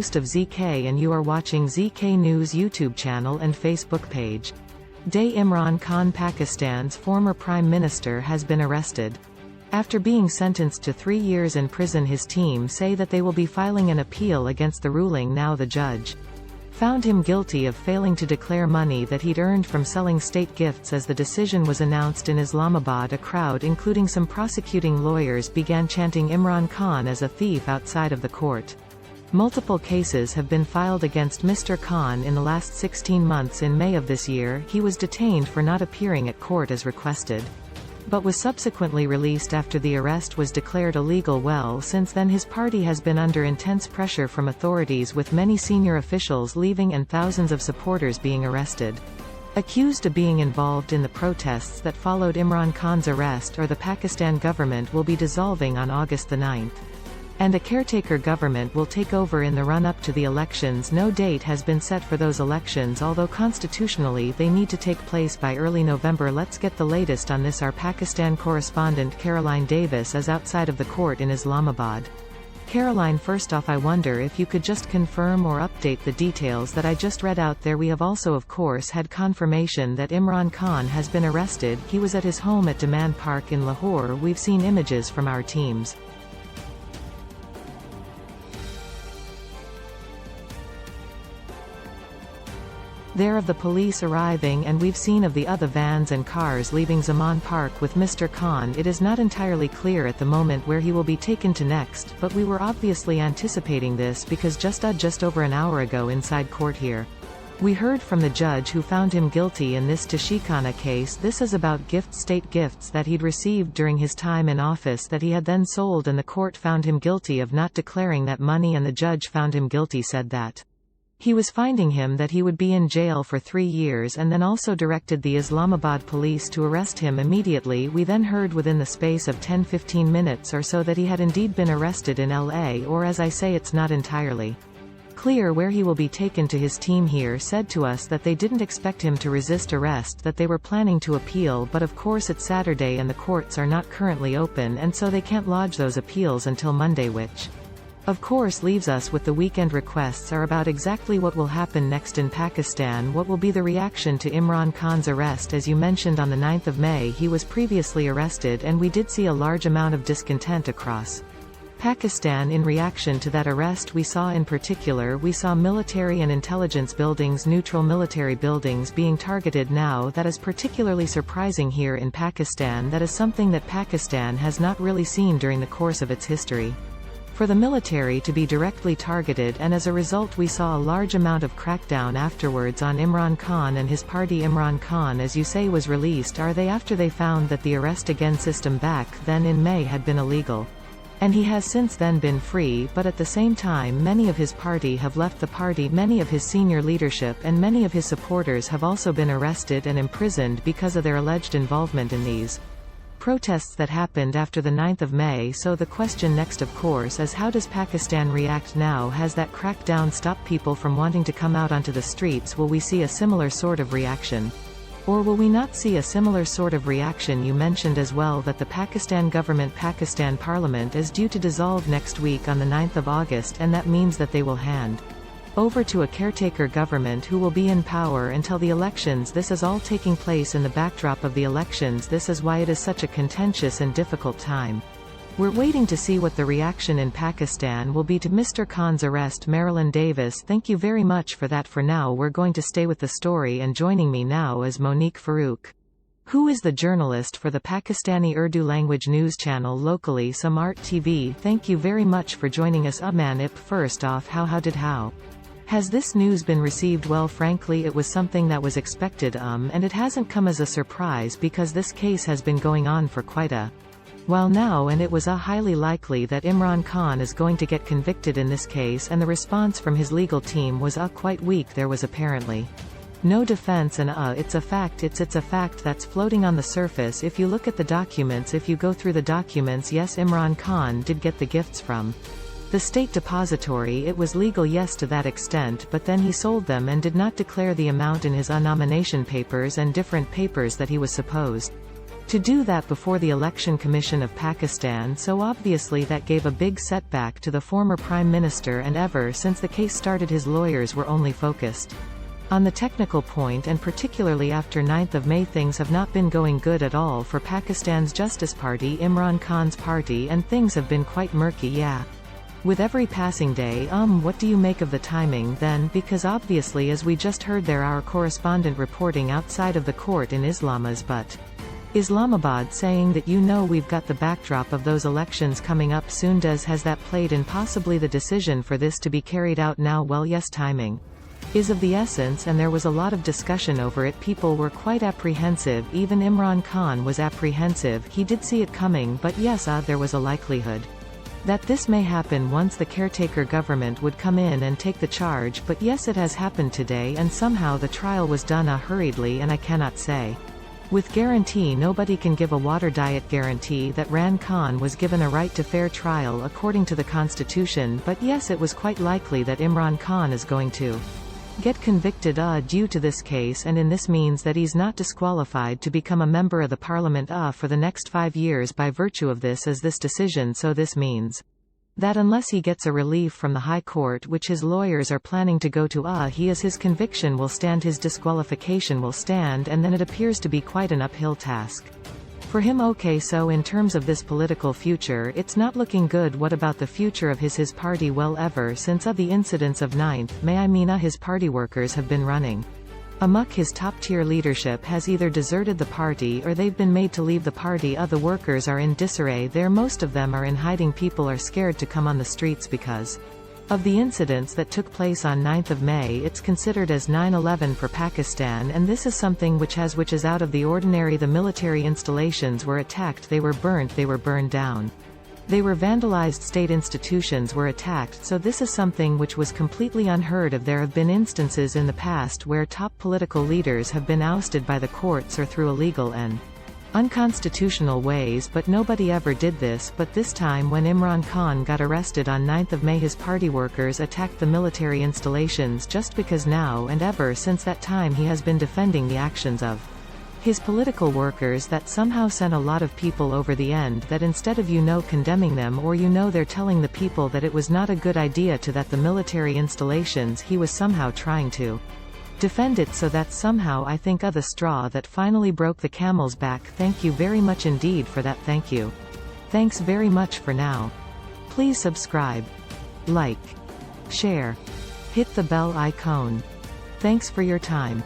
host of Zeekay, and you are watching Zeekay News YouTube channel and Facebook page. Imran Khan Pakistan's former Prime Minister has been arrested. After being sentenced to 3 years in prison, his team say that they will be filing an appeal against the ruling. Now the judge found him guilty of failing to declare money that he'd earned from selling state gifts. As the decision was announced in Islamabad, a crowd including some prosecuting lawyers began chanting Imran Khan as a thief outside of the court. Multiple cases have been filed against Mr. Khan in the last 16 months. In May of this year, he was detained for not appearing at court as requested, but was subsequently released after the arrest was declared illegal. Well, since then his party has been under intense pressure from authorities, with many senior officials leaving and thousands of supporters being arrested, accused of being involved in the protests that followed Imran Khan's arrest. Or the Pakistan government will be dissolving on August the 9th. And a caretaker government will take over in the run-up to the elections. No date has been set for those elections, although constitutionally they need to take place by early November. Let's get the latest on this. Our Pakistan correspondent Caroline Davis is outside of the court in Islamabad. Caroline, first off, I wonder if you could just confirm or update the details that I just read out there. We have also of course had confirmation that Imran Khan has been arrested. He was at his home at Demand Park in Lahore. We've seen images from our teams there of the police arriving, and we've seen of the other vans and cars leaving Zaman Park with Mr. Khan. It is not entirely clear at the moment where he will be taken to next, but we were obviously anticipating this because just over an hour ago inside court here, we heard from the judge who found him guilty in this Tashikana case. This is about state gifts that he'd received during his time in office that he had then sold, and the court found him guilty of not declaring that money, and the judge found him guilty, said that he was finding him that he would be in jail for 3 years, and then also directed the Islamabad police to arrest him immediately. We then heard within the space of 10-15 minutes or so that he had indeed been arrested in LA, or as I say, it's not entirely clear where he will be taken to. His team here said to us that they didn't expect him to resist arrest, that they were planning to appeal, but of course it's Saturday and the courts are not currently open, and so they can't lodge those appeals until Monday, which of course leaves us with the weekend. Requests are about exactly what will happen next in Pakistan. What will be the reaction to Imran Khan's arrest? As you mentioned, on the 9th of May he was previously arrested, and we did see a large amount of discontent across Pakistan in reaction to that arrest. We saw military and intelligence buildings, neutral military buildings, being targeted. Now that is particularly surprising here in Pakistan. That is something that Pakistan has not really seen during the course of its history, for the military to be directly targeted, and as a result we saw a large amount of crackdown afterwards on Imran Khan and his party. Imran Khan, as you say, was released after they found that the arrest against system back then in May had been illegal, and he has since then been free. But at the same time, many of his party have left the party, many of his senior leadership and many of his supporters have also been arrested and imprisoned because of their alleged involvement in these protests that happened after the 9th of May. So the question next, of course, is how does Pakistan react now? Has that crackdown stopped people from wanting to come out onto the streets? Will we see a similar sort of reaction, or will we not see a similar sort of reaction? You mentioned as well that the Pakistan Parliament is due to dissolve next week on the 9th of August, and that means that they will hand over to a caretaker government who will be in power until the elections. This is all taking place in the backdrop of the elections. This is why it is such a contentious and difficult time. We're waiting to see what the reaction in Pakistan will be to Mr. Khan's arrest. Marilyn Davis, thank you very much for that. For now we're going to stay with the story, and joining me now is Monique Farouk, who is the journalist for the Pakistani Urdu language news channel locally, Samart TV. Thank you very much for joining us. Manip, first off, how has this news been received? Well, frankly, it was something that was expected, and it hasn't come as a surprise because this case has been going on for quite a while now, and it was highly likely that Imran Khan is going to get convicted in this case, and the response from his legal team was quite weak. There was apparently no defense, and it's a fact. It's a fact that's floating on the surface. If you look at the documents, if you go through the documents, yes, Imran Khan did get the gifts from the state depository. It was legal, yes, to that extent, but then he sold them and did not declare the amount in his nomination papers and different papers that he was supposed To do that before the Election Commission of Pakistan, so obviously that gave a big setback to the former Prime Minister, and ever since the case started his lawyers were only focused on the technical point, and particularly after 9th of May things have not been going good at all for Pakistan's Justice Party, Imran Khan's party, and things have been quite murky. Yeah. With every passing day, what do you make of the timing then? Because obviously, as we just heard there, our correspondent reporting outside of the court in Islamabad saying that we've got the backdrop of those elections coming up soon. Has that played in possibly the decision for this to be carried out now? Well, yes, timing is of the essence, and there was a lot of discussion over it. People were quite apprehensive, even Imran Khan was apprehensive. He did see it coming, but yes, there was a likelihood that this may happen once the caretaker government would come in and take the charge, but yes, it has happened today, and somehow the trial was done hurriedly, and I cannot say with guarantee. Nobody can give a water diet guarantee that Imran Khan was given a right to fair trial according to the constitution, but yes, it was quite likely that Imran Khan is going to get convicted due to this case, and this means that he's not disqualified to become a member of the parliament for the next 5 years by virtue of this decision. So this means that unless he gets a relief from the High Court, which his lawyers are planning to go to, his conviction will stand, his disqualification will stand, and then it appears to be quite an uphill task for him. Okay, so in terms of this political future, it's not looking good. What about the future of his party? Well, ever since the incidents of 9th May, his party workers have been running amok. His top-tier leadership has either deserted the party or they've been made to leave the party. The workers are in disarray there. Most of them are in hiding. People are scared to come on the streets because of the incidents that took place on 9th of May. It's considered as 9/11 for Pakistan, and this is something which is out of the ordinary. The military installations were attacked, they were burnt, they were burned down, they were vandalized, state institutions were attacked, so this is something which was completely unheard of. There have been instances in the past where top political leaders have been ousted by the courts or through illegal and unconstitutional ways, but nobody ever did this. But this time, when Imran Khan got arrested on 9th of May, his party workers attacked the military installations just because now, and ever since that time, he has been defending the actions of his political workers that somehow sent a lot of people over the end, that instead of condemning them, or they're telling the people that it was not a good idea to that the military installations, he was somehow trying to defend it. So that's somehow, I think, the straw that finally broke the camel's back. Thank you very much indeed for that. Thank you. Thanks very much for now. Please subscribe, like, share, hit the bell icon. Thanks for your time.